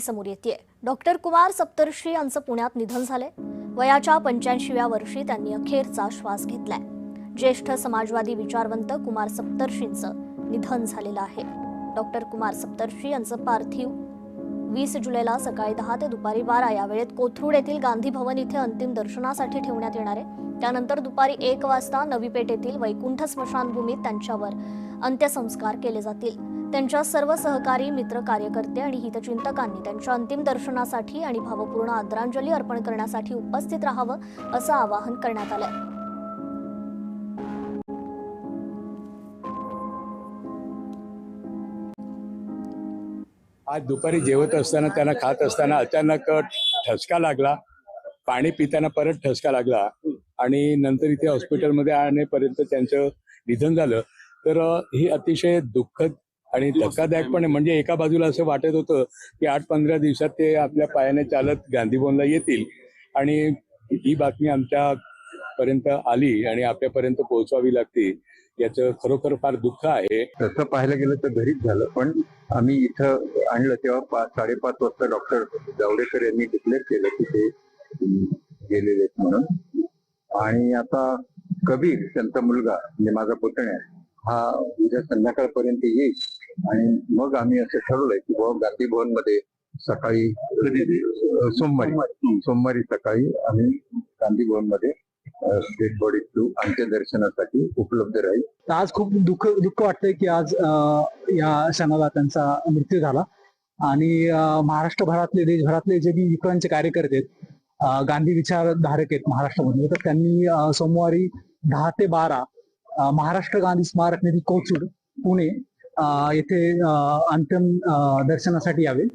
समोर येते। डॉक्टर कुमार सप्तर्षी यांचं पुण्यात निधन झाले। वयाच्या 85व्या वर्षी त्यांनी अखेरचा श्वास घेतलाय। ज्येष्ठ समाजवादी विचारवंत कुमार सप्तर्षींचं निधन झालेलं आहे। डॉक्टर कुमार सप्तर्षी यांचं पार्थिव 20 जुलैला सकाळी 10 ते दुपारी 12 या वेळेत कोथरूड येथील गांधी भवन इथे अंतिम दर्शनासाठी ठेवण्यात येणार आहे। त्यानंतर दुपारी 1 वाजता नवी पेठ येथील वैकुंठ स्मशानभूमीत त्यांच्यावर अंत्यसंस्कार केले जातील। त्यांच्या सर्व सहकारी, मित्र, कार्यकर्ते आणि हितचिंतकांनी त्यांच्या अंतिम दर्शनासाठी आणि भावपूर्ण आदरांजली अर्पण करण्यासाठी उपस्थित राहावं असं आवाहन करण्यात आलंय। आज दुपारी जेवत असताना त्यांना खात असताना अचानक ठसका लागला। पाणी पिताना परत ठसका लागला आणि नंतर इथे हॉस्पिटलमध्ये आणेपर्यंत त्यांचं निधन झालं। तर ही अतिशय दुःखद आणि धक्कादायक पण आहे। म्हणजे एका बाजूला असं वाटत होतं की 8-15 दिवसात ते आपल्या पायाने चालत गांधी भवनला येतील आणि ही बातमी आमच्यापर्यंत आली आणि आपल्यापर्यंत पोहोचवावी लागते, याचं खरोखर फार दुःख आहे। तसं पाहायला गेलं तर घरीच झालं, पण आम्ही इथं आणलं तेव्हा 5-5:30 वाजता डॉक्टर जावडेकर यांनी डिक्लेअर केलं की ते गेलेले आहेत म्हणून। आणि आता कबीर त्यांचा मुलगा म्हणजे माझा पुतण्या हा उद्या संध्याकाळपर्यंत येईल आणि मग आम्ही असं ठरवलंय की गांधी भवन मध्ये सकाळी सोमवारी सकाळी आम्ही गांधी भवन मध्ये डेड बॉडी टू अंत्यदर्शनासाठी उपलब्ध राहील। आज खूप दुःख वाटतंय की आज या क्षणाला त्यांचा मृत्यू झाला आणि महाराष्ट्रभरातले, देशभरातले जे बी विक्रांतचे कार्यकर्ते आहेत, गांधी विचारधारक आहेत महाराष्ट्रामध्ये, तर त्यांनी सोमवारी 10 ते 12 महाराष्ट्र गांधी स्मारक निधी कोथरूड पुणे येथे अंतिम दर्शनासाठी यावे।